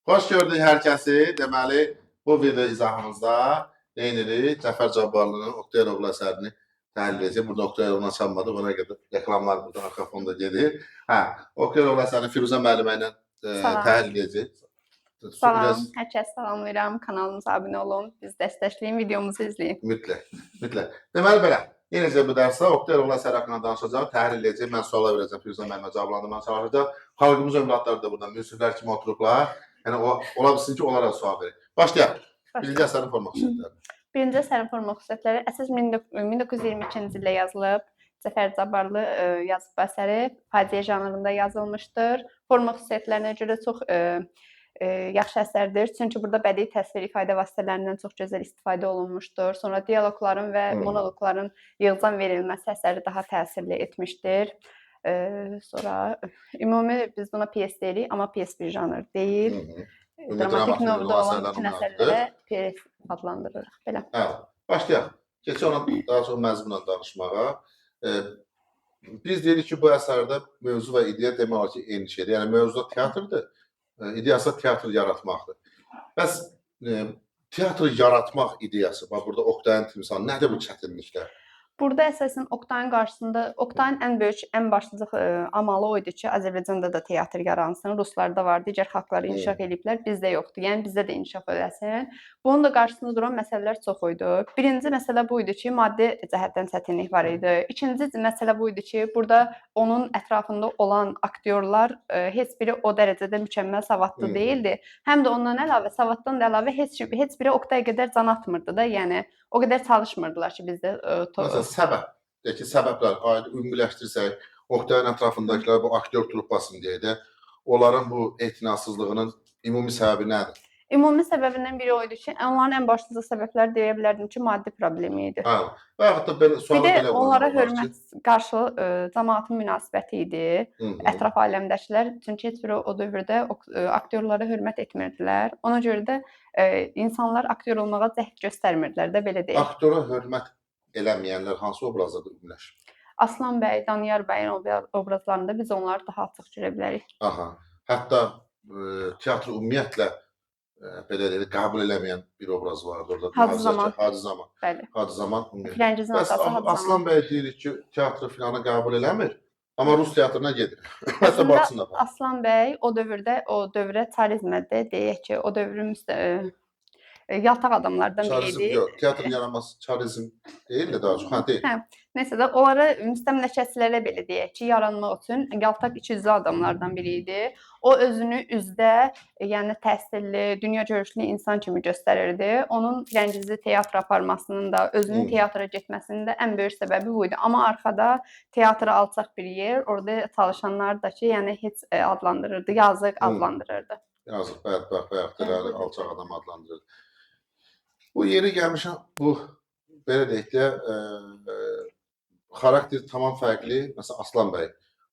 Hoş gördük hər kəsi. Deməli, bu video izahımızda neyinirik? Cəfər Cabbarlının Oktayovlu əsərini təhlil edəcək. Burada Oktayovla çalmadı, ona qədər reklamlar burada arxa fonda gedir. Oktayovlu əsərini Firuzə müəllimə ilə təhlil edəcək. Salam, hər kəs salamlayıram. Kanalımıza abunə olun, biz dəstəkləyin, videomuzu izləyin. Mütləq. Deməli belə, yenicə bu dərsdə Oktayovlu əsəri haqqında danışacaq, təhlil edəcək. Mən suala verəcəm, Firuzə müəllimə cavablandırmağa çalışacaq. Xalqımız övladları da burada münsiflər kimi oturublar. Yəni, ola bilsin ki, onlara sual verir. Başlayaq. Birinci əsərin forma xüsusiyyətləri. Birinci əsərin forma xüsusiyyətləri əsas 1922-ci ildə yazılıb. Cəfər Cabbarlı yazıb əsəri faciə janrında yazılmışdır. Forma xüsusiyyətlərinə görə çox yaxşı əsərdir. Çünki burada bədii təsvir ifadə vasitələrindən çox gözəl istifadə olunmuşdur. Sonra dialoqların və monoloqların yığcam verilməsi əsəri daha təsirli etmişdir. Sonra ümumi biz buna piyes deyirik, amma piyes bir janr deyil. Dramatik novda olan bütün əsərlərə piyes adlandırırıq. Belə. Başlayaq. Keçək ona daha çox məzmunla danışmağa. Biz deyirik ki, bu əsərdə mövzu və ideya demək olar ki, eyni şeydir. Yəni, mövzuda teatrdır, ideyası teatr yaratmaqdır. Bəs teatr yaratmaq ideyası, burada Oktayın timsalı, nədir bu çətinliklər? Burada əsasən Oktayın qarşısında, Oktayın ən böyük, ən başlıcaq amalı o idi ki, Azərbaycanda da teatr yaransın, Ruslarda var, digər xalqları inkişaf ediblər, bizdə yoxdur, yəni bizdə də inkişaf edəsin. Bunun da qarşısında duran məsələlər çox idi. Birinci məsələ bu idi ki, maddi cəhətdən çətinlik var idi. İkinci məsələ bu idi ki, burada onun ətrafında olan aktyorlar heç biri o dərəcədə mükəmməl savadlı deyildi. Həm də ondan əlavə, savaddan da əlavə heç biri Oktay qədər can atmırdı da, yəni o qədər çalışmırdılar ki, bizdə səbəblər ümumiləşdirsək, Oktayın ətrafındakılar bu aktyor truppasını deyək də, onların bu etinasızlığının ümumi səbəbi nədir? Ümumi səbəbindən biri o idi ki, onların ən başlıca səbəbləri deyə bilərdim ki, maddi problemi idi. Bir də onlara hörmət qarşı cəmaatın münasibəti idi, ətraf aləmdəkilər. Çünki heç biri o dövrdə aktyorlara hörmət etmirdilər. Ona görə də insanlar aktyor olmağa cəhd göstərmirdilər də, belə deyək. Aktora hörmət eləməyənlər hansı obrazlarda ümumiləşir? Aslan bəy, Daniyar bəyin obrazlarında biz onları daha açıq görə bilərik. Hətta teatr ümumiyyətlə belə deyək, qəbul eləməyən bir obraz vardı orada. Hacı Zaman. Hacı Zaman. Firəngizin atası Hacı Zaman. Aslan bəy deyirik ki, teatrı filanı qəbul eləmir, amma Rus teatrına gedir. Əslində Aslan bəy o dövrə çarizmdə deyək ki, o dövrün yaltaq adamlardan biridir. Yox, teatrın yaranması çarizm deyil də daha çox, deyil. Neysə də, onlara müstəmləkəçilərə belə deyək ki, yaranmaq üçün yaltaq ikiyüzlü adamlardan biri idi. O özünü üzdə, yəni təhsilli, dünya görüşlü insan kimi göstərirdi. Onun Firəngizi teatra aparmasının da, özünün teatra getməsinin də ən böyük səbəbi bu idi. Amma arxada teatra alçaq bir yer, orada çalışanlar da ki, yəni heç adlandırırdı, yazıq adlandırırdı. Yazıq, bədbəxt, alçaq adam adlandırırdı. Bu yeri gəlmişəm, bu belə deyək də, xarakter tamam fərqli, məsələn, Aslan bəy.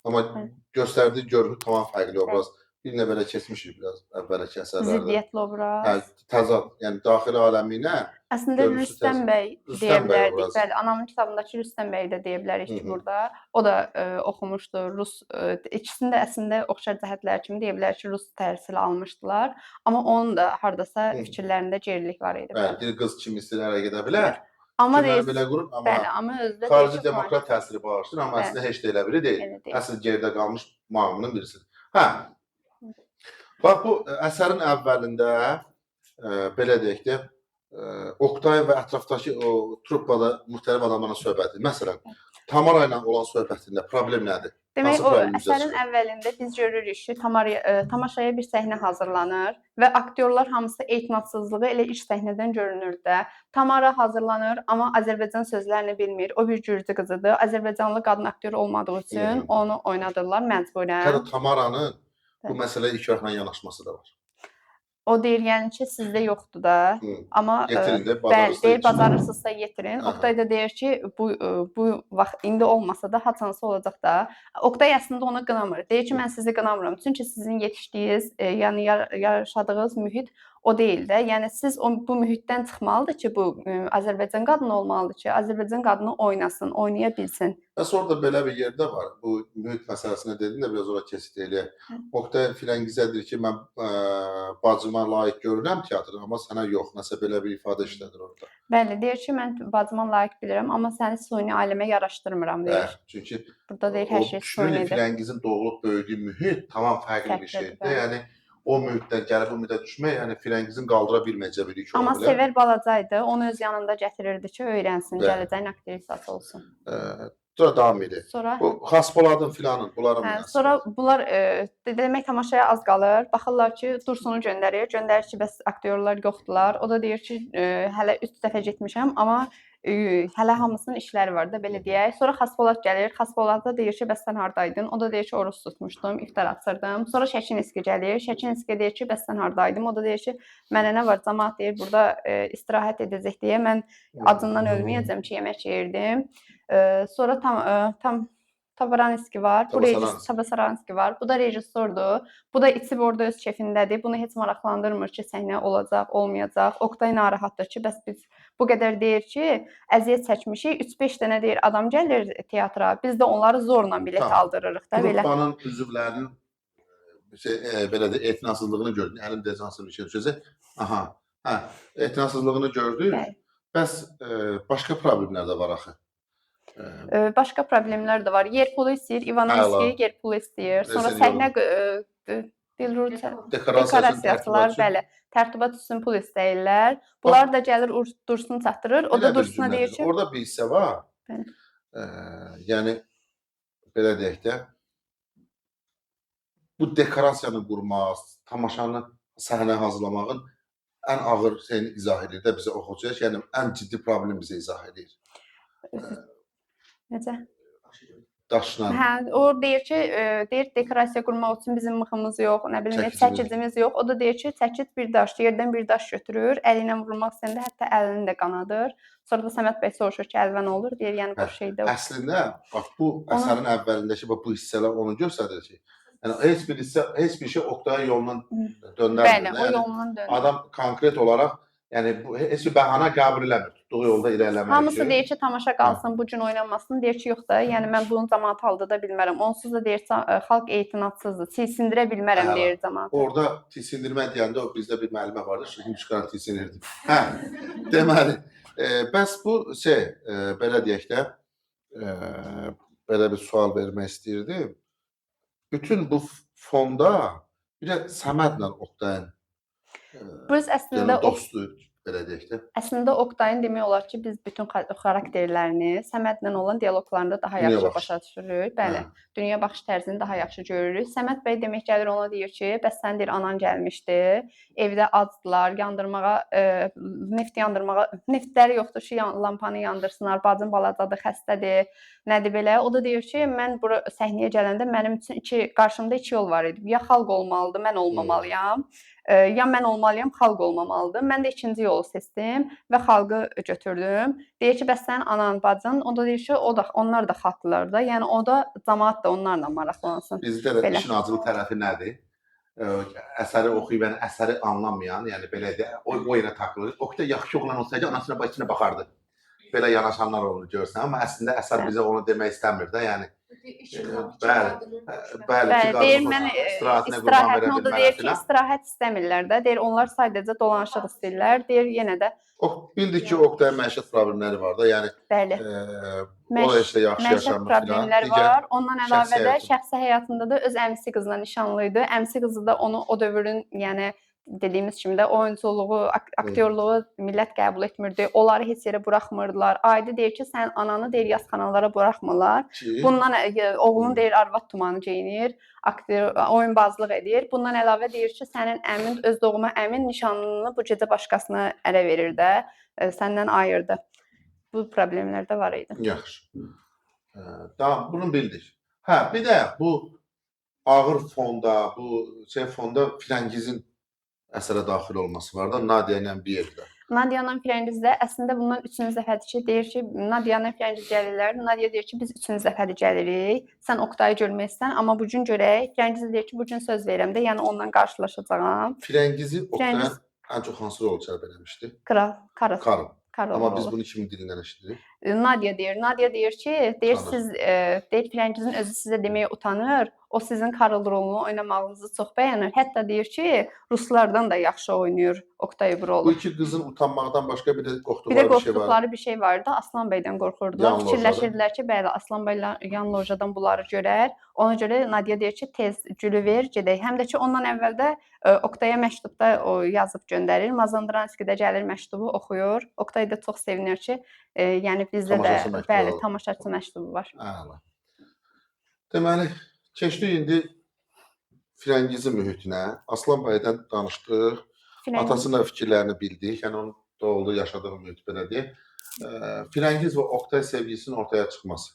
Amma göstərdiyi görünü tamam fərqli obraz. Bir nə belə keçmişik biraz əvvəlki əsərlərdə. Ziddiyyətli obraz. Təzad, yəni daxili aləmi ilə. Əslində Rüstəm bəy deyə bilərdik. Bəli, anamın kitabındakı Rüstəm bəy də deyə bilərik ki, burada. O da oxumuşdu, Rus. İkisində əslində oxşar cəhətlər kimi deyə bilərik ki, Rus təhsili almışdılar. Amma onun da hardasa fikirlərində gerilik var idi. Bəli, bir qız kimi istəyirə gedə bilər. Amma belə qrup, amma xarici demokrat təsiri bağışlayır, amma əslində heç də elə biri deyil. Əsl geridə qalmış mağmının birisidir. Bax, bu əsərin əvvəlində, belə deyək də, Oktay və ətrafdakı truppada müxtəlif adamlarla söhbət edir. Məsələn, Tamara ilə olan söhbətində problem nədir? Demək, o əsərin əvvəlində biz görürük ki, tamaşaya bir səhnə hazırlanır və aktyorlar hamısı etimadsızlığı elə ilk səhnədən görünür də. Tamara hazırlanır, amma Azərbaycan sözlərini bilmir. O bir gürcü qızıdır. Azərbaycanlı qadın aktyor olmadığı üçün onu oynadırlar məcburən. Tamaranın bu məsələyə ikrahla yanaşması da var. O deyir, yəni ki, sizdə yoxdur da, amma deyir, bacarırsınızsa yetirin. Oktay da deyir ki, bu vaxt indi olmasa da, haçansı olacaq da. Oktay əslində ona qınamır. Deyir ki, mən sizi qınamıram. Çünki sizin yetişdiyiniz, yəni yaşadığınız mühit o deyil də. Yəni siz bu mühitdən çıxmalıdır ki, bu Azərbaycan qadını olmalıdır ki, Azərbaycan qadını oynasın, oynaya bilsin. Bəs orada belə bir yerdə var. Bu mühit məsələsinə dedin də biraz ora keçid eləyək. Oqtay Firəngizə deyir ki, mən bacıma layiq görürəm teatrı, amma sənə yox. Nəsə belə bir ifadə işlədir orada. Bəli, deyir ki, mən bacıma layiq bilirəm, amma səni süni aləmə yaraşdırmıram deyir. Çünki Burada deyir hər şey sünidir. Firəngizin doğulub böyüdüyü mühit tamam fərqli bir şeydir. Yəni o mühitdən gəlib bu mühitə düşmək, yəni Firəngizin qaldıra bilməyəcəyi bir iş ola bilər. Amma Sever balacaydı, onu öz yanında gətirirdi ki, öyrənsin, gələcəyin aktrisası olsun. Sonra davam edir. Sonra Bu Xaspoladın filanın, bunların münasibəti. sonra bunlar demək tamaşaya az qalır. Baxırlar ki, Dursunu göndərir. Göndərir ki, bəs aktyorlar yoxdular. O da deyir ki, hələ 3 dəfə getmişəm, amma hələ hamısının işləri var da belə deyək. Sonra Xaspolad gəlir. Xaspolad da deyir ki, bəs sən hardaydın? O da deyir ki, oruç tutmuşdum, iftar açırdım. Sonra Şəkinski gəlir. Şəkinski deyir ki, bəs sən hardaydım? O da deyir ki, mənə nə var? Cəmaət deyir burada istirahət edəcək deyə mən acından ölməyəcəm ki, yemək yeyirdim. Sonra tam Tabaranski var. Bu Tabaranski var. Bu da rejissordur. Bu da içib orada öz kefindədir. Bunu heç maraqlandırmır ki, səhnə olacaq, olmayacaq. Oqtay narahatdır ki, bəs biz bu qədər deyir ki, əziyyət çəkmişik. 3-5 dənə deyir adam gəlir teatra. Biz də onları zorla bilet aldırırıq da belə. Qrupanın üzvlərinin belə də etinasızlığını gördük. Əlim dezansın bir şey düşəcək. Aha. Hə, etinasızlığını gördük. Bəs başqa problemlər də var axı. Başqa problemlər də var. Yer pulu istəyir, Ivanovski yer pulu istəyir. Sonra səhnə dekorasiyasılar, bəli, tərtibat üçün pul istəyirlər. Bunlar da gəlir Dursun çatdırır. O da Dursuna deyir ki, orada bir hissə var. Yəni belə deyək də, bu dekorasiyanı qurmaq, tamaşanı səhnə hazırlamağın ən ağır şeyini izah edir də bizə oxucuya. Yəni ən ciddi problemi bizə izah edir. Necə? Daşla. Hə, o deyir ki, deyir dekorasiya qurmaq üçün bizim mıxımız yox, nə bilim, çəkicimiz yox. O da deyir ki, çəkic bir daş, yerdən bir daş götürür, əli ilə vurmaq istəyəndə hətta əlini də qanadır. Sonra da Səməd bəy soruşur ki, əlvən olur, deyir, yəni bu şeydə. Əslində, bax bu əsərin əvvəlindəki bu hissələr onu göstərir ki, yəni heç bir şey Oqtayın yolundan döndərmir. Bəli, o yolundan döndürür. Adam konkret olaraq yəni bu heç bir bəhanə qəbul eləmir, tutduğu yolda irəliləmək üçün. Hamısı deyir ki, tamaşa qalsın, bu gün oynanmasın. Deyir ki, yox da, yəni mən bunun cəmaatı aldada bilmərəm. Onsuz da deyir xalq etinadsızdır. Tilsindirə bilmərəm deyir cəmaatı. Orada tilsindirmə deyəndə bizdə bir müəllimə vardı, şimdi çıxaran tilsinirdi. Hə. Deməli, bəs bu belə deyək də belə bir sual vermək istəyirdim. Bütün bu fonda bir də Səmədlə Oqtayın dostluq belə deyək də. Əslində Oqtayın demək olar ki, biz bütün xarakterlərini Səmədlə olan dialoqlarında daha yaxşı başa düşürük. Bəli, dünya baxış tərzini daha yaxşı görürük. Səməd bəy demək gəlir ona deyir ki, bəs sən deyir anan gəlmişdi, evdə acdılar, yandırmağa, neft yandırmağa, neftləri yoxdur ki, lampanı yandırsınlar, bacım balacadır, xəstədir, nədir belə. O da deyir ki, mən bura səhnəyə gələndə mənim üçün qarşımda 2 yol var idi. Ya xalq olmalıdır, mən olmamalıyam. Ya mən olmalıyam, xalq olmamalıdır. Mən də ikinci yolu seçdim və xalqı götürdüm. Deyir ki, bəs sənin anan, bacın, o da deyir ki, onlar da xalqlar da, yəni o da cəmaət də onlarla maraqlansın. Bizdə də işin acılı tərəfi nədir? Əsəri oxuyub, yəni əsəri anlamayan, yəni belə də o yerə takılır. Oqtay yaxşı oğlan olsaydı anasına bacısına baxardı. Belə yanaşanlar olur görsən, amma əslində əsər bizə onu demək istəmir də, yəni. Bəli, deyir mən istirahətini, o da deyir ki, istirahət istəmirlər də, deyir onlar sadəcə dolanışıq istəyirlər, deyir yenə də. Bildik ki, Oqtayın məişət problemləri var da, yəni o da işte yaxşı yaşamır filan. Problemləri var, ondan əlavə də şəxsi həyatında da öz əmisi qızla nişanlıydı, əmisi qızı da onu o dövrün, yəni dediyimiz kimi də oyunculuğu, aktyorluğu millət qəbul etmirdi. Onları heç yerə buraxmırdılar. Aydı deyir ki, sən ananı deyir yazxanalara buraxmırlar. Bundan oğlun deyir arvad tumanı geyinir, oyunbazlıq edir. Bundan əlavə deyir ki, sənin əmin, öz doğma əmin nişanlını bu gecə başqasına ərə verir də, səndən ayırdı. Bu problemlər də var idi. Yaxşı. Tamam, bunu bildik. Hə, bir də bu ağır fonda, bu fonda Firəngizin əsərə daxil olması var da, Nadia ilə bir yerdə. Nadia ilə Firəngiz də əslində bundan 3-cü dəfədir ki, deyir ki, Nadia ilə Firəngiz gəlirlər. Nadia deyir ki, biz 3-cü dəfədir gəlirik. Sən Oqtayı görmək istəyirsən, amma bu gün görək. Firəngiz deyir ki, bu gün söz verirəm də, yəni onunla qarşılaşacağam. Firəngizi Oqtayın ən çox hansı rol cəlb eləmişdi? Karol. Karl. Karol Amma biz rolu. bunu kimin dilindən eşidirik? Nadia deyir. Nadia deyir ki, Utanır. siz deyir Firəngizin özü sizə deməyə utanır. O sizin Karol rolunu oynamağınızı çox bəyənir. Hətta deyir ki, ruslardan da yaxşı oynayır Oktay bu Bu rolu. iki qızın utanmaqdan başqa bir də Bir də qorxduqları bir şey var. qorxduqları bir şey vardı. Aslan bəydən qorxurdular. Yan lojadan. Fikirləşirdilər ki, bəli, Aslan bəylə yan lojadan bunları görər. Ona görə Nadia deyir ki, tez gülü ver, gedək. Həm də ki, ondan əvvəl də Oktaya məktubda o yazıb göndərir. Mazandaranski də gəlir məktubu oxuyur. Oktay da çox sevinir ki, yəni bizdə də Tamaşaçı məktubu bəli, alır. tamaşaçı məktubu var. Əla. Deməli, keçdik indi Firəngizin mühitinə. Aslan bəydən danışdıq. Firəngiz Atasının fikirlərini bildik. Yəni onun doğulduğu, yaşadığı mühit belə deyək. Firəngiz və Oktay sevgisinin ortaya çıxması.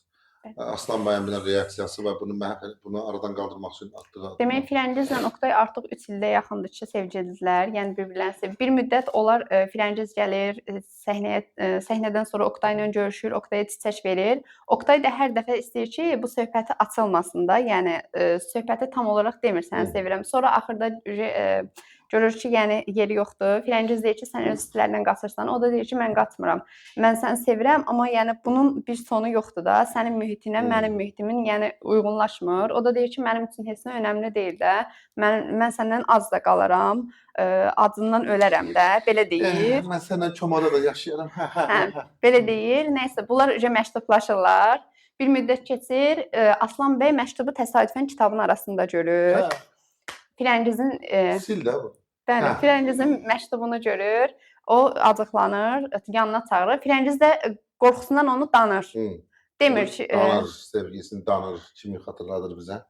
Aslan bəyin bir reaksiyası və bunu aradan qaldırmaq üçün atdığı adımlar. Demək, Firəngizlə Oktay artıq 3 ildə yaxındır ki, sevgilidirlər. Yəni bir-birlərini sevir. Bir müddət onlar Firəngiz gəlir, səhnədən sonra Oktay ilə görüşür, Oktaya çiçək verir. Oktay da hər dəfə istəyir ki, bu söhbəti açılmasın da. Yəni söhbəti tam olaraq demir səni sevirəm. Sonra axırda görür ki, yəni yeri yoxdur. Firəngiz deyir ki, sən öz hisslərindən qaçırsan. O da deyir ki, mən qaçmıram. Mən səni sevirəm, amma yəni bunun bir sonu yoxdur da. Sənin mühitinə mənim mühitimin yəni uyğunlaşmır. O da deyir ki, mənim üçün heç nə önəmli deyil də. Mən səndən az da qalaram. Acından ölərəm də. Belə deyir. Mən səndən komada da yaşayaram. Belə deyir. Nəysə, bunlar məktublaşırlar. Bir müddət keçir. Aslan bəy məktubu təsadüfən kitabın arasında görür. Firəngizin Sil də bu. bəli, Firəngizin məktubunu görür. O acıqlanır, yanına çağırır. Firəngiz də qorxusundan onu danır. Demir ki, danır, sevgisini danır. Kimi xatırladır bizə?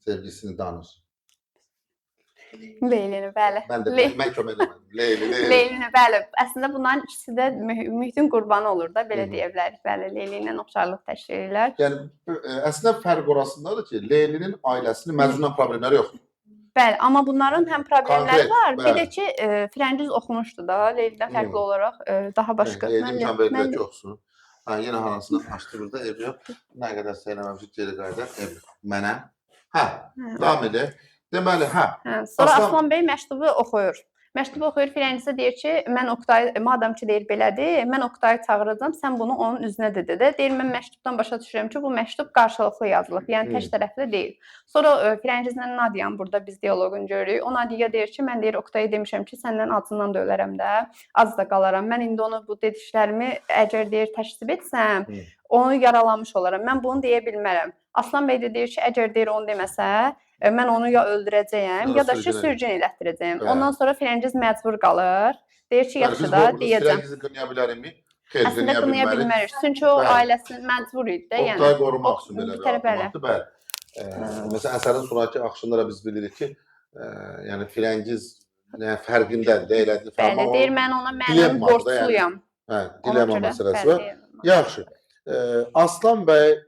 Sevgisini danır. Leylini, bəli. Mən kömək eləmədim. Leylini, bəli. Əslində bunların ikisi də mühitin qurbanı olur da, belə deyə bilərik. Bəli, Leyli ilə oxşarlıq təşkil edirlər. Yəni əslində fərq orasındadır ki, Leylinin ailəsinin Məcnunla problemləri yoxdur. Bəli, amma bunların həm problemləri var, bir bəli. də ki, Firəngiz oxumuşdu da, Leylidən fərqli olaraq daha başqa. Leyli imkan verirlər ki, oxusun. Yenə hanısını açdı burada, ev yox. Nə qədər söyləməmişik, geri qayıdar, ev mənə. Davam edək. Deməli, Sonra Aslan bəy məktubu oxuyur. Məktubu oxuyur, Firəngizə deyir ki, mən Oktay, madam ki deyir belədir, mən Oktayı çağıracağam, sən bunu onun üzünə de dedi. Deyir, mən məktubdan başa düşürəm ki, bu məktub qarşılıqlı yazılıb, yəni tək tərəfli deyil. Sonra Firəngizlə Nadiyanın burada biz dialoqunu görürük. O Nadiyaya deyir ki, mən deyir Oktaya demişəm ki, səndən acından da ölərəm də, az da qalaram. Mən indi onu bu dediklərimi əgər deyir təşkil etsəm, onu yaralamış olaram. Mən bunu deyə bilmərəm. Aslan bəy də deyir ki, əgər deyir onu deməsə, mən onu ya öldürəcəyəm, ya da ki, sürgün elətdirəcəyəm. Ondan sonra Firəngiz məcbur qalır. Deyir ki, yaxşı da, deyəcəm. Firəngizi qınaya bilərikmi? Əslində qınaya bilmərik. Çünki o ailəsi məcbur idi də, yəni. Oktay qorumaq üçün belə bir addımdır. Bəli. Məsələn, əsərin sonrakı axışında biz bilirik ki, yəni Firəngiz fərqindədir, elədir. Bəli, deyir, mən ona mənim borcluyam. Dilemma məsələsi var. Yaxşı. Aslan bəy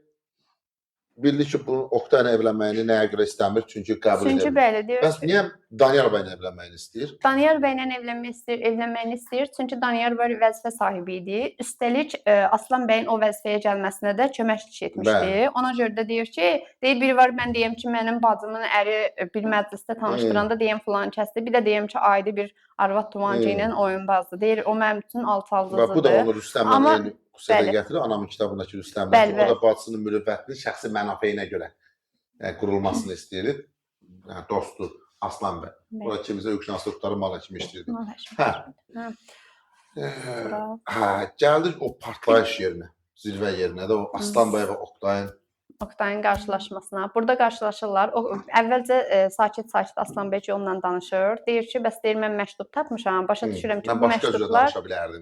bildi ki, bu Oktayla evlənməyini nəyə görə istəmir? Çünki qəbul edir. Çünki bəli, deyir. Bəs niyə Danyar bəylə evlənməyini istəyir? Danyar bəylə evlənməyini istəyir. Çünki Danyar bəy vəzifə sahibi idi. Üstəlik Aslan bəyin o vəzifəyə gəlməsinə də köməkçi etmişdi. Ona görə də deyir ki, biri var mən deyim ki, mənim bacımın əri bir məclisdə tanışdıranda deyim falan kəsdi. Bir də deyim ki, aidi bir arvad tumancı ilə oyunbazdır. Deyir, o mənim üçün alçaldıcıdır. Bu da onu Rüstəmlə eyni qüssədə gətirir. Anamın kitabındakı Rüstəmlə. O da bacısının mürüvvətli şəxsi mənafeyinə görə qurulmasını istəyir. Dostu Aslan bəy. O da kimizə hüquqşünaslıq mal həkimi işləyirdi. Gəldik o partlayış yerinə, zirvə yerinə də o Aslan bəy və Oktayın qarşılaşmasına. Burada qarşılaşırlar. O əvvəlcə sakit-sakit Aslan bəy onunla danışır. Deyir ki, bəs deyir mən məktub tapmışam. Başa düşürəm ki, bu məktublar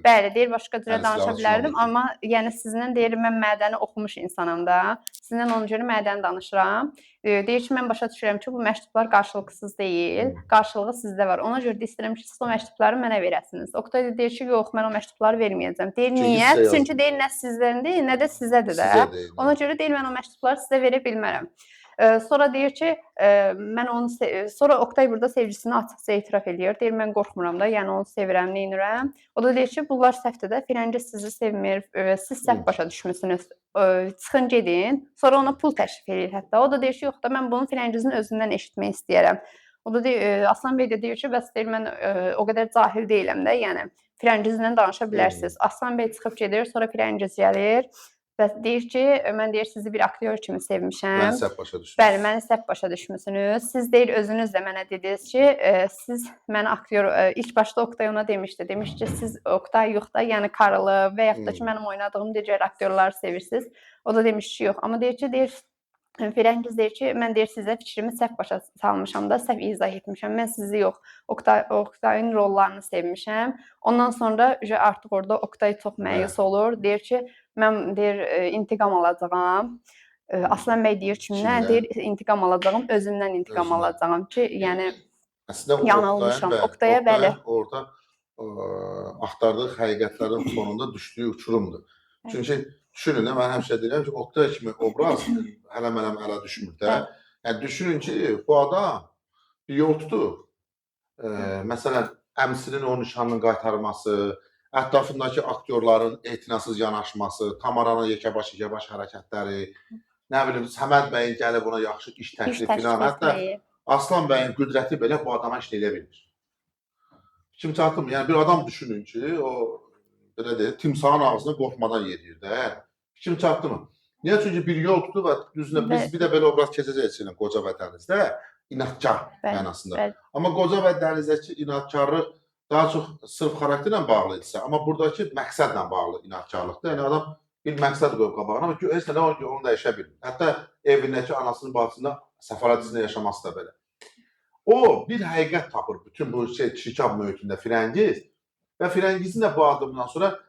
bəli, deyir başqa cürə danışa bilərdim, amma yəni sizinlə deyir mən mədəni oxumuş insanam da. Sizinlə ona görə mədəni danışıram. Deyir ki, mən başa düşürəm ki, bu məktublar qarşılıqsız deyil. Qarşılığı sizdə var. Ona görə də istəyirəm ki, siz o məktubları mənə verəsiniz. Oktay da deyir ki, yox, mən o məktubları verməyəcəm. Deyir, niyə? Çünki deyir nə sizdəndir, nə də sizədir də. Ona görə deyir mən o məktubları sizə verə bilmərəm. Sonra deyir ki, sonra Oktay burada sevgisini açıqca etiraf edir. Deyir, mən qorxmuram da, yəni onu sevirəm, neynirəm. O da deyir ki, bunlar səhvdir də, Firəngiz sizi sevmir, siz səhv başa düşmüsünüz, çıxın gedin. Sonra ona pul təklif edir hətta. O da deyir ki, yox da, mən bunu Firəngizin özündən eşitmək istəyərəm. O da deyir, Aslan bəy də deyir ki, bəs deyir mən o qədər cahil deyiləm də, yəni firəngizlə danışa bilərsiniz. Aslan bəy çıxıb gedir, sonra firəngiz gəlir və deyir ki, mən deyir sizi bir aktyor kimi sevmişəm. Mən səhv başa düşdüm. Bəli, məni səhv başa düşmüsünüz. Siz deyir özünüz də mənə dediniz ki, siz mənə aktyor ilk başda Oktay ona demişdi. Demiş ki, siz Oktay yox da, yəni Karlı və yaxud da ki, mənim oynadığım digər aktyorları sevirsiniz. O da demiş ki, yox. Amma deyir ki, Firəngiz deyir ki, mən deyir sizə fikrimi səhv başa salmışam da, səhv izah etmişəm. Mən sizi yox, Oktayın rollarını sevmişəm. Ondan sonra artıq orada Oktay çox məyus olur. Deyir ki, mən deyir intiqam alacağam. Aslan bəy deyir kimdən? Deyir intiqam alacağam, özümdən intiqam alacağam ki, yəni yanılmışam. Oktaya bəli. Orada axtardığı həqiqətlərin fonunda düşdüyü uçurumdur. Çünki düşünün, mən həmişə deyirəm ki, Oktay kimi obraz hələm ələ düşmür də. Yəni düşünün ki, bu adam bir yol tutur. Məsələn, əmsinin onun nişanının qaytarması, ətrafındakı aktyorların etinasız yanaşması, Tamaranın yekəbaş hərəkətləri, nə bilim, Səməd bəyin gəlib ona yaxşı iş təklif filan. Hətta Aslan bəyin qüdrəti belə bu adama iş eləyə bilmir. Kim çatdırmır? Yəni bir adam düşünün ki, o belə deyək, timsahın ağzına qorxmadan yeriyir də. Kim çatdırmır? Niyə? Çünki bir yol tutur və düzünə biz bir də belə obraz keçəcəyik qoca və dənizdə, inadkar mənasında. Amma qoca və dənizdəki inadkarlıq daha çox sırf xarakterlə bağlı idisə, amma buradakı məqsədlə bağlı inadkarlıqdır. Yəni adam bir məqsəd qoyub qabağına, amma heç nə onu dəyişə bilmir. Hətta evindəki anasının bacısında səfarat içində yaşaması da belə. O bir həqiqət tapır bütün bu çirkab mühitində Firəngiz və Firəngizin də bu adımdan sonra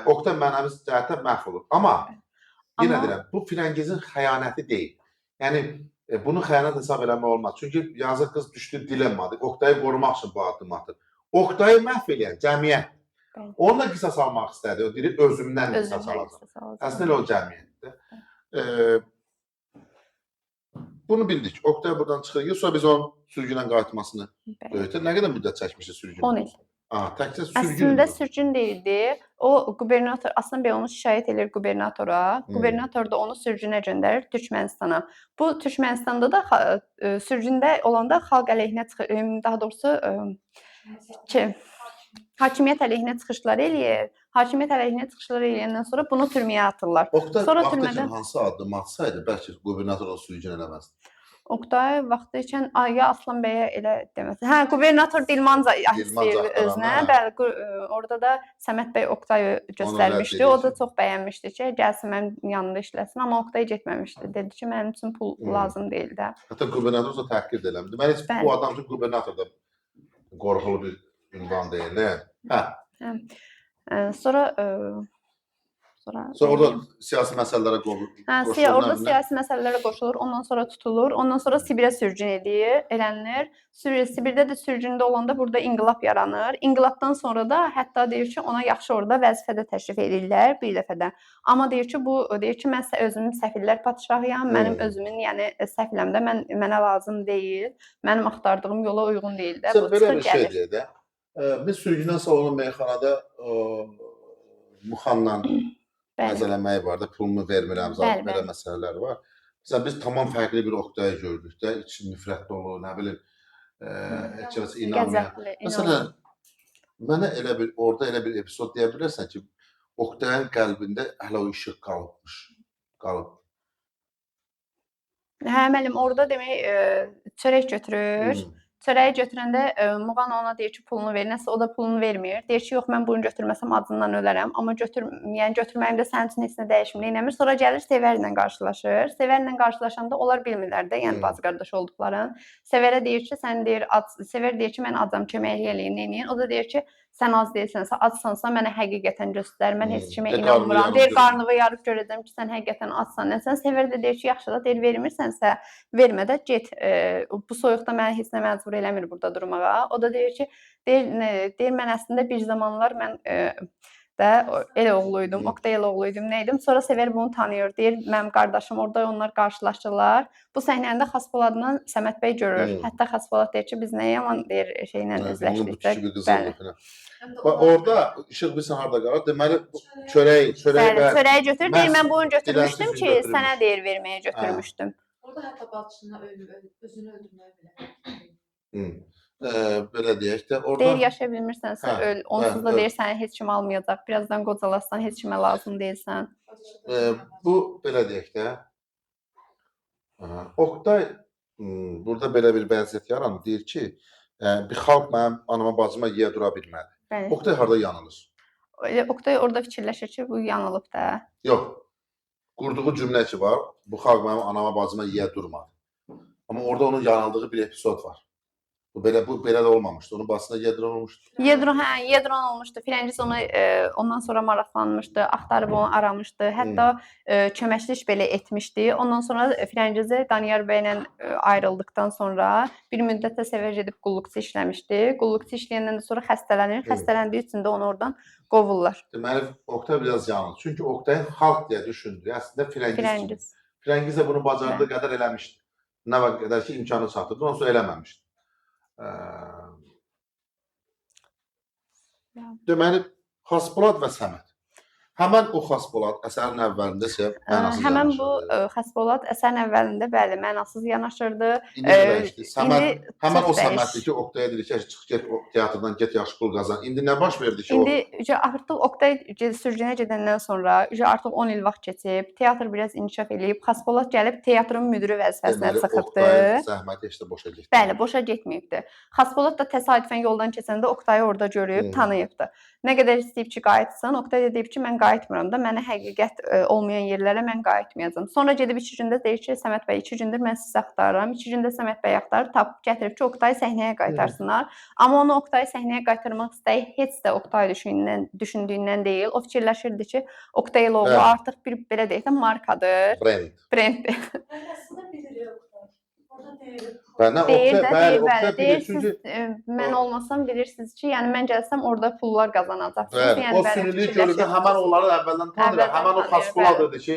Oktay mənəvi cəhətdə məhv olur. Amma yenə deyirəm, bu Firəngizin xəyanəti deyil. Yəni bunu xəyanət hesab eləmək olmaz. Çünki yazıq qız düşdü dilemmadır. Oktayı qorumaq üçün bu addım atır. Oktayı məhv edən cəmiyyət. Onunla qisas almaq istədi. O deyir, özümdən qisas alacaq. Əslində o cəmiyyətdir. Bunu bildik. Oktay buradan çıxır. Sonra biz onun sürgünə qayıtmasını öyrətdik. Nə qədər müddət çəkmişdi sürgün? 10 il. Təkcə sürgün. Əslində sürgün deyildi. O qubernator, Aslan bəy onu şikayət edir qubernatora. Qubernator da onu sürgünə göndərir Türkmənistana. Bu Türkmənistanda da sürgündə olanda xalq əleyhinə çıxır, daha doğrusu hakimiyyət əleyhinə çıxışlar eləyir. Hakimiyyət əleyhinə çıxışlar eləyəndən sonra bunu türməyə atırlar. Oktay vaxtı üçün hansı addım atsaydı, bəlkə qubernator o sürgün eləməzdi. Oktay vaxtı ikən ya Aslan bəyə elə deməsin. Hə, qubernator Dilmanca istəyirdi özünə. Bəli, orada da Səməd bəy Oktayı göstərmişdi. O da çox bəyənmişdi ki, gəlsin mənim yanında işləsin, amma Oktay getməmişdi. Dedi ki, mənim üçün pul lazım deyil də. Hətta qubernator da təhqir də eləmir. Deməli, bu adam üçün qubernator da qorxulu bir ünvan deyil. Hə. Sonra orada siyasi məsələlərə qoşulur. Orada siyasi məsələlərə qoşulur, ondan sonra tutulur, ondan sonra Sibirə sürgün elənilir. Sibirdə də sürgündə olanda burada inqilab yaranır. İnqilabdan sonra da hətta deyir ki, ona yaxşı orada vəzifədə təşrif edirlər bir dəfədə. Amma deyir ki, mən özümün səfirlər padşahıyam, mənim özümün, yəni səhvləm də mənə lazım deyil, mənim axtardığım yola uyğun deyil də. Belə bir şey deyək də. Biz sürgündən sonra meyxanada Muxanla məzələməyi var da, pulunu vermirəm, belə məsələlər var. Məsələn, biz tamam fərqli bir Oktayı gördük də, içi nifrət dolu, nə bilim, heç kəsə inanmayan. Məsələn, mənə orada elə bir epizod deyə bilərsən ki, Oktayın qəlbində hələ o işıq qalıb. Hə, müəllim, orada demək, çörək götürür. Çörəyi götürəndə Muğan ona deyir ki, pulunu ver, nəsə o da pulunu vermir. Deyir ki, yox, mən bunu götürməsəm acından ölərəm, amma götürməyim də sənin üçün heç nə dəyişmir, eləmir. Sonra gəlir Sevərlə qarşılaşır. Sevərlə qarşılaşanda onlar bilmirlər də, yəni bacı qardaş olduqlarını. Sevərə deyir ki, Sevər deyir ki, mən acam, kömək eləyin, eləyin. O da deyir ki, sən az deyilsənsə, acsansa mənə həqiqətən göstər, mən heç kimə inanmıram. Deyir, qarnını yarıb görəcəm ki, sən həqiqətən acsan. Sən Sevər də deyir ki, yaxşı da, deyir, vermirsənsə, vermə də, get. Bu soyuqda mənə heç nə məcbur eləmir burada durmağa. O da deyir ki, deyir, mən əslində bir zamanlar mən də elə oğluydum, Oktay elə oğluydum, neydim. Sonra Sevər bunu tanıyır, deyir, mənim qardaşım orada, onlar qarşılaşırlar. Bu səhnəndə Xaspoladla Səməd bəy görür. Hətta Xaspolad deyir ki, biz nə yaman deyir şeylə üzləşdik. Orada işıq bilsən harada qalır. Deməli, çörəyi götür, deyir, mən bunu götürmüşdüm ki, sənə deyir, verməyə götürmüşdüm. Orada hətta bacısına özünü öldürməyə belə. Hı. Belə deyək də, orada Deyir yaşaya bilmirsənsə hə, öl. Onsuz da öl. deyir səni heç kim almayacaq. Birazdan qocalaşsan heç kimə lazım deyilsən. Bu belə deyək də, Oqtay burada belə bir vəziyyət yaranır. Deyir ki, bir xalq mənim anama bacıma yeyə dura bilmədi. Bəli. Oqtay harda yanılır? Elə Oqtay orada fikirləşir ki, bu yanılıb da. Yox. Qurduğu cümlə ki var, bu xalq mənim anama bacıma yeyə durmadı. Amma orada onun yanıldığı bir epizod var. Bu belə də olmamışdı. Onun basına yedron olmuşdu. Yedron olmuşdu. Firəngiz onu ondan sonra maraqlanmışdı, axtarıb onu aramışdı. Hətta köməkçilik belə etmişdi. Ondan sonra Firəngizi Daniyar bəylə ayrıldıqdan sonra bir müddət də Səvər gedib qulluqçu işləmişdi. Qulluqçu işləyəndən də sonra xəstələnir. Xəstələndiyi üçün də onu oradan qovurlar. Deməli, Oqtay biraz yanılır. Çünki Oqtay xalq deyə düşündü. Əslində Firəngiz kimi. Firəngiz. Firəngiz də bunu bacardığı qədər eləmişdi. Nə vaxt qədər ki, imkanı çatırdı, ondan sonra eləməmişdi. Deməli, Xaspolad və Səməd. Həmən o Xaspolad əsərin əvvəlində isə mənasız Həmən bu yanaşırdı. Xaspolad əsərin əvvəlində bəli mənasız yanaşırdı. İndi dəyişdi. Səməd, İndi həmən o çox Səməddir ki, Oqtaya dedi ki, çıx get o teatrdan, get yaxşı pul qazan. İndi nə baş verdi ki, İndi artıq Oqtay sürgünə gedəndən sonra artıq 10 il vaxt keçib, teatr biraz inkişaf eləyib. Xaspolad gəlib teatrın müdiri vəzifəsinə çıxıbdı. Oqtayın zəhməti heç də boşa getdi. Bəli, boşa getməyibdi. Xaspolad da təsadüfən yoldan keçəndə Oqtayı orada görüb, tanıyıbdı. Nə qədər istəyib ki, qayıtsın, Oqtay da deyib ki, mən qayıtmıram da, mənə həqiqət olmayan yerlərə mən qayıtmayacağam. Sonra gedib 2 gündə deyir ki, Səməd bəy 2 gündür mən sizi axtarıram. 2 gündə Səməd bəy axtarıb tapıb gətirib ki, Oqtayı səhnəyə qaytarsınlar. Amma onu Oqtayı səhnəyə qaytarmaq istəyi heç də Oqtay düşündüyündən deyil. O fikirləşirdi ki, Oqtay Eloğlu artıq bir belə deyək də markadır. Brenddir. Əslində bilir Oqtay. Orada deyir. Deyir, siz mən olmasam bilirsiniz ki, yəni mən gəlsəm orada pullar qazanacaqsınız. Yəni, o sünnilik göründə həmən onları əvvəldən tanıyır. Həmən o Xaspoladır ki,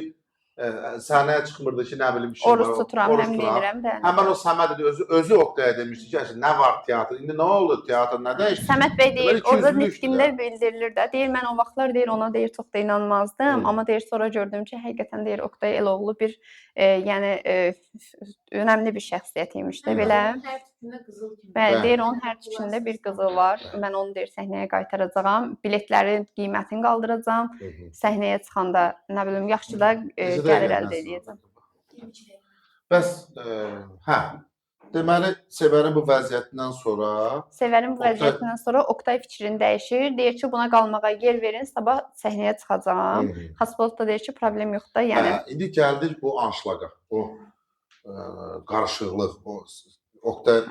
səhnəyə çıxmırdı ki, nə bilim bir şey var. Oruç tuturam, həm deyirəm də. Həmən o Səməd idi, özü Oqtaya demişdi ki, nə var teatr, indi nə oldu teatr, nə dəyişdi? Səməd bəy deyir, orada nitqində bildirilir də. Deyir, mən o vaxtlar deyir, ona deyir, çox da inanmazdım. Amma deyir, sonra gördüm ki, həqiqətən deyir, Oqtay Eloğlu bir yəni önəmli bir şəxsiyyət imiş də belə. Hər tipində qızıl kimi. Bəli, deyir, onun hər tipində bir qızıl var. Mən onu deyir, səhnəyə qaytaracağam. Biletlərin qiymətini qaldıracağam. Səhnəyə çıxanda, nə bilim, yaxşı da gəlir əldə edəcəm. Bəs, deməli, Sevərin bu vəziyyətindən sonra Oqtay fikrini dəyişir. Deyir ki, buna qalmağa yer verin, sabah səhnəyə çıxacağam. Xaspolad da deyir ki, problem yoxdur. Yəni indi gəldik o anşlaqa, o qarışıqlıq, o Oqtay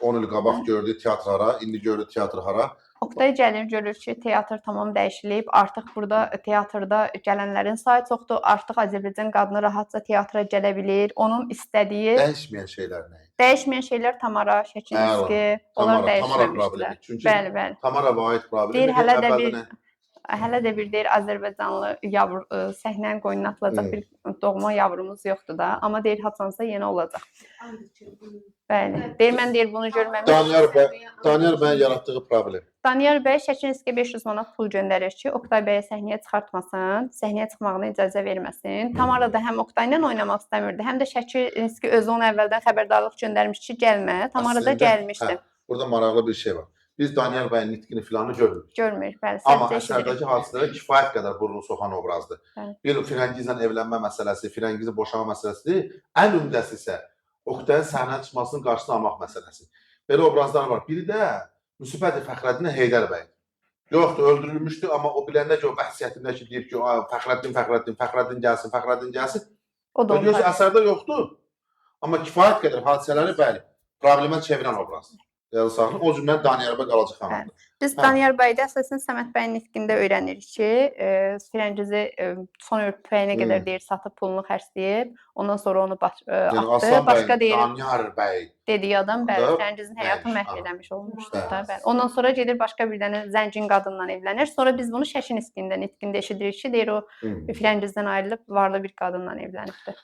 10 il qabaq gördü teatr hara, indi gördü teatr hara. Oqtay gəlir, görür ki, teatr tamam dəyişilib. Artıq burada teatrda gələnlərin sayı çoxdur. Artıq Azərbaycan qadını rahatca teatra gələ bilir. Onun istədiyi dəyişməyən şeylər nə idi? Dəyişməyən şeylər Tamara, Şəkinski, onlar dəyişməmişdilər. Çünki Tamara vahid problemi hələ də bir deyir Azərbaycanlı yavru səhnənin qoynuna atılacaq bir doğma yavrumuz yoxdur da, amma deyir haçansa yenə olacaq. Bəli. Deyir mən deyir bunu görməmişəm. Daniyar bəyin yaratdığı problem. Daniyar bəy Şəkinskiyə 500 manat pul göndərir ki, Oqtay bəyə səhnəyə çıxartmasın, səhnəyə çıxmağına icazə verməsin. Tamara da həm Oqtay ilə oynamaq istəmirdi, həm də Şəkinski özü ona əvvəldən xəbərdarlıq göndərmiş ki, gəlmə. Tamara da gəlmişdi. Burada maraqlı bir şey var. Biz Daniyar bəyin nitqini filanı görmürük. Görmürük, bəli. Amma əsərdəki hadisələrə kifayət qədər burnunu soxan obrazdır. Bir Firəngizlə evlənmə məsələsi, Firəngizi boşama məsələsidir. Ən ümdəsi isə Oqtayın səhnəyə çıxmasının qarşısını almaq məsələsi. Belə obrazlar var. Biri də Müsbət Fəxrəddin Heydər bəy. Yoxdur, öldürülmüşdü, amma o biləndə ki, o vəsiyyətində ki, deyir ki, Fəxrəddin gəlsin. O da əsərdə yoxdur. Amma kifayət qədər hadisələri bəli, problemə çevirən obrazdır. O cümlə Daniyar bəy qalacaq xanımdır. Biz Daniyar bəydə əsasən Səməd bəyin nitqində öyrənirik ki, Firəngizi son örpəyinə qədər deyir, satıb pulunu xərcləyib, ondan sonra onu atdı. Başqa deyir, Daniyar bəy dediyi adam bəli, Firəngizin həyatını məhv eləmiş olmuşdur da, bəli. Ondan sonra gedir başqa bir dənə zəncin qadınla evlənir. Sonra biz bunu Şəkinskidə nitqində eşidirik ki, deyir o Firəngizdən ayrılıb varlı bir qadınla evlənibdir.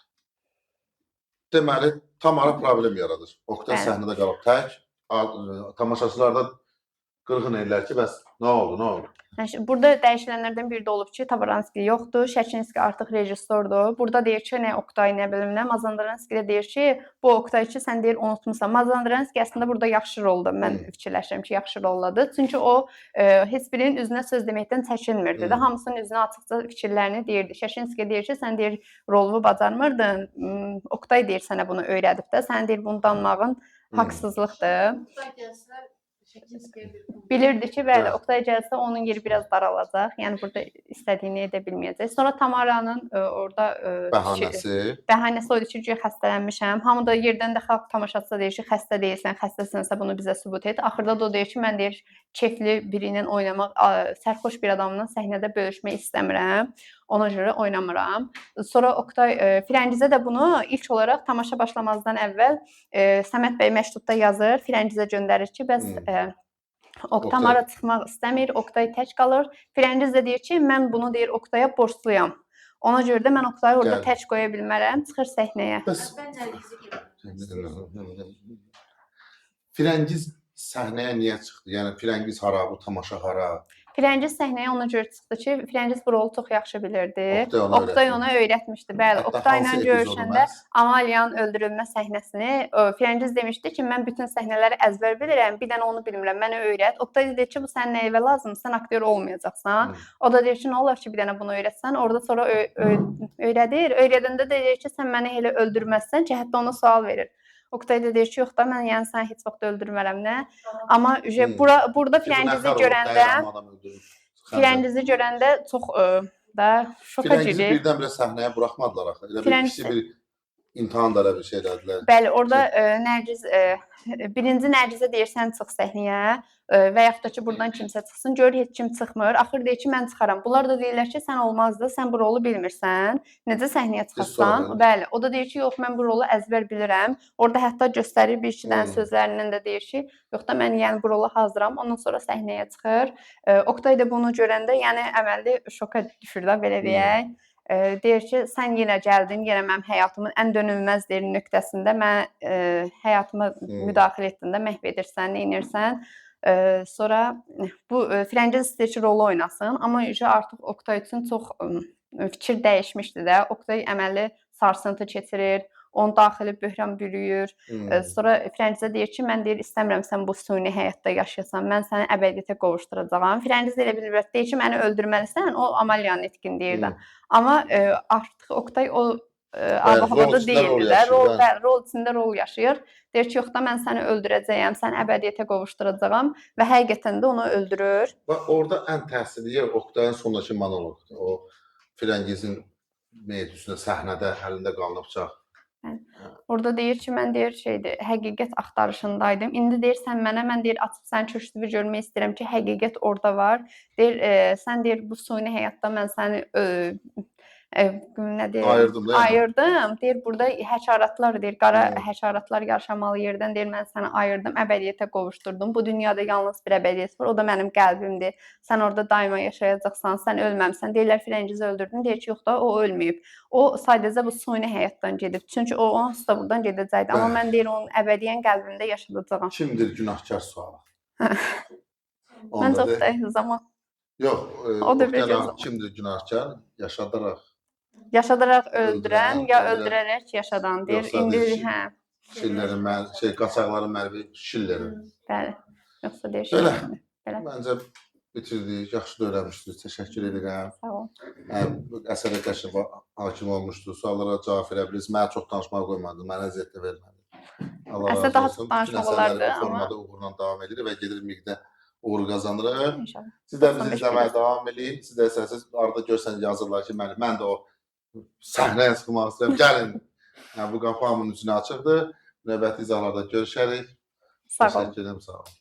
Deməli, Tamara problem yaradır. Oqtay səhnədə qalıb tək. Tamaşaçılar da qırğın ellər ki, bəs nə oldu? Burada dəyişilənlərdən biri də olub ki, Tabaranski yoxdur, Şəkinski artıq rejissordur. Burada deyir ki, nə Oktay, nə bilim nə, Mazandaranski də deyir ki, bu Oktay ki, sən deyir unutmusan. Mazandaranski əslində burada yaxşı roldur. Mən fikirləşirəm ki, yaxşı rolladı. Çünki o heç birinin üzünə söz deməkdən çəkinmirdi də. Hamısının üzünə açıqca fikirlərini deyirdi. Şəkinski deyir ki, sən deyir rolu bacarmırdın. Oktay deyir sənə bunu öyrədib də. Sən deyir bunu danmağın haqsızlıqdır. Oktay gəlsə, Şəkinskiyə bir pul. Bilirdi ki, bəli, Evet. Oktay gəlsə onun yeri biraz daralacaq. Yəni burada istədiyini edə bilməyəcək. Sonra Tamaranın orada bəhanəsi o idi ki, xəstələnmişəm. Hamı da yerdən də xalq tamaşaçısı deyir ki, xəstə deyilsən, xəstəsənsə bunu bizə sübut et. Axırda da o deyir ki, mən deyir keyfli biri ilə oynamaq, sərxoş bir adamla səhnədə bölüşmək istəmirəm. Ona görə oynamıram. Sonra Oktay Firəngizə də bunu ilk olaraq tamaşa başlamazdan əvvəl Səməd bəy məktubda yazır, Firəngizə göndərir ki, bəs Tamara çıxmaq istəmir, Oktay tək qalır. Firəngiz də deyir ki, mən bunu deyir Oktaya borcluyam. Ona görə də mən Oktayı orada tək qoya bilmərəm, çıxır səhnəyə. Mən Nərgizə Firəngiz səhnəyə niyə çıxdı? Yəni Firəngiz hara, bu tamaşa hara? Firəngiz səhnəyə ona görə çıxdı ki, Firəngiz bu rolu çox yaxşı bilirdi. Oktay ona öyrətmişdi. Bəli, Oktay ilə görüşəndə Amaliyanın öldürülmə səhnəsini Firəngiz demişdi ki, mən bütün səhnələri əzbər bilirəm, bir dənə onu bilmirəm, mənə öyrət. Oktay dedi ki, bu sənin nə evə lazımdır, sən aktyor olmayacaqsan. O da deyir ki, nə olar ki, bir dənə bunu öyrətsən. Orada sonra öyrədir. Öyrədəndə də deyir ki, sən məni elə öldürməzsən ki, hətta ona sual verir. Oktay da deyir ki, yox da mən yəni səni heç vaxt öldürmərəm nə. Amma burada Firəngizi görəndə çox da şoka girir. Firəngizi birdən-birə səhnəyə buraxmadılar axı. Elə bir kişi bir imtahan da elə bir şey elədilər. Bəli, orada Nərgiz birinci Nərgizə deyir sən çıx səhnəyə və yaxud da ki, burdan kimsə çıxsın. Görür heç kim çıxmır. Axır deyir ki, mən çıxaram. Bunlar da deyirlər ki, sən olmazdı, sən bu rolu bilmirsən. Necə səhnəyə çıxasan? Bəli, o da deyir ki, yox, mən bu rolu əzbər bilirəm. Orada hətta göstərir bir iki dənə sözlərindən də deyir ki, yox da mən yəni bu rola hazıram. Ondan sonra səhnəyə çıxır. Oktay da bunu görəndə, yəni əməlli şoka düşür də belə deyək. Deyir ki, sən yenə gəldin, yenə mənim həyatımın ən dönülməz deyir nöqtəsində mən həyatıma müdaxilə etdin də, məhv edirsən, nə edirsən. Sonra bu Firəngiz istəyir ki, rolu oynasın, amma artıq Oktay üçün çox fikir dəyişmişdi də. Oktay əməlli sarsıntı keçirir, onun daxili böhran bürüyür. Sonra Firəngizə deyir ki, mən deyir istəmirəm sən bu süni həyatda yaşayasan, mən səni əbədiyyətə qovuşduracağam. Firəngiz elə bilir, deyir ki, məni öldürməlisən, o Amaliyanın etkin deyir də. Amma artıq Oktay o ab-havada deyildi də, rol içində rol yaşayır. Deyir ki, yox da mən səni öldürəcəyəm, səni əbədiyyətə qovuşduracağam və həqiqətən də onu öldürür. Bax, orada ən təsirli yer Oktayın sondakı monoloqdur. O Firəngizin meyitüsünə səhnədə əlində qanlı bıçaq. Orada deyir ki, mən deyir həqiqət axtarışındaydım. İndi deyir sən mənə, mən deyir açıb sənin köşkünü görmək istəyirəm ki, həqiqət orada var. Deyir sən deyir bu süni həyatda mən səni ayırdım. Deyir burada həşaratlar deyir, qara həşaratlar yaşamalı yerdən deyir mən səni ayırdım, əbədiyyətə qovuşdurdum. Bu dünyada yalnız bir əbədiyyət var, o da mənim qəlbimdir. Sən orada daima yaşayacaqsan, sən ölməmisən. Deyirlər Firəngizi öldürdün, deyir ki, yox da o ölməyib. O sadəcə bu süni həyatdan gedib. Çünki o onsuz da buradan gedəcəkdi. Amma mən deyir onun əbədiyyən qəlbimdə yaşadacağam. Kimdir günahkar sualı? Məncə Oktay zaman. Yox, Oktay kimdir günahkar? Yaşadaraq öldürən, ya öldürərək yaşadan deyir. İndi Şillerin, qaçaqların mərvi Şillerin. Bəli. Yoxsa deyir. Belə. Məncə bitirdik, yaxşı da öyrənmişdiniz. Təşəkkür edirəm. Sağ ol. Əsərə qəşəng hakim olmuşdu. Suallara cavab verə bilirsiniz. Mənə çox danışmağa qoymadı. Mənə əziyyət də vermədi. Allah razı olsun. Daha çox danışmaq olardı, amma formada uğurla davam edir və gedir miqdə uğur qazanırıq. Siz də bizi izləməyə davam edin. Siz də istəsəniz arada görsəniz yazırlar ki, mən də o səhnəyə çıxmaq istəyirəm. Gəlin. Bu qapı hamının üzünə açıqdır. Növbəti izahlarda görüşərik. Sağ olun. Təşəkkür edirəm, sağ olun.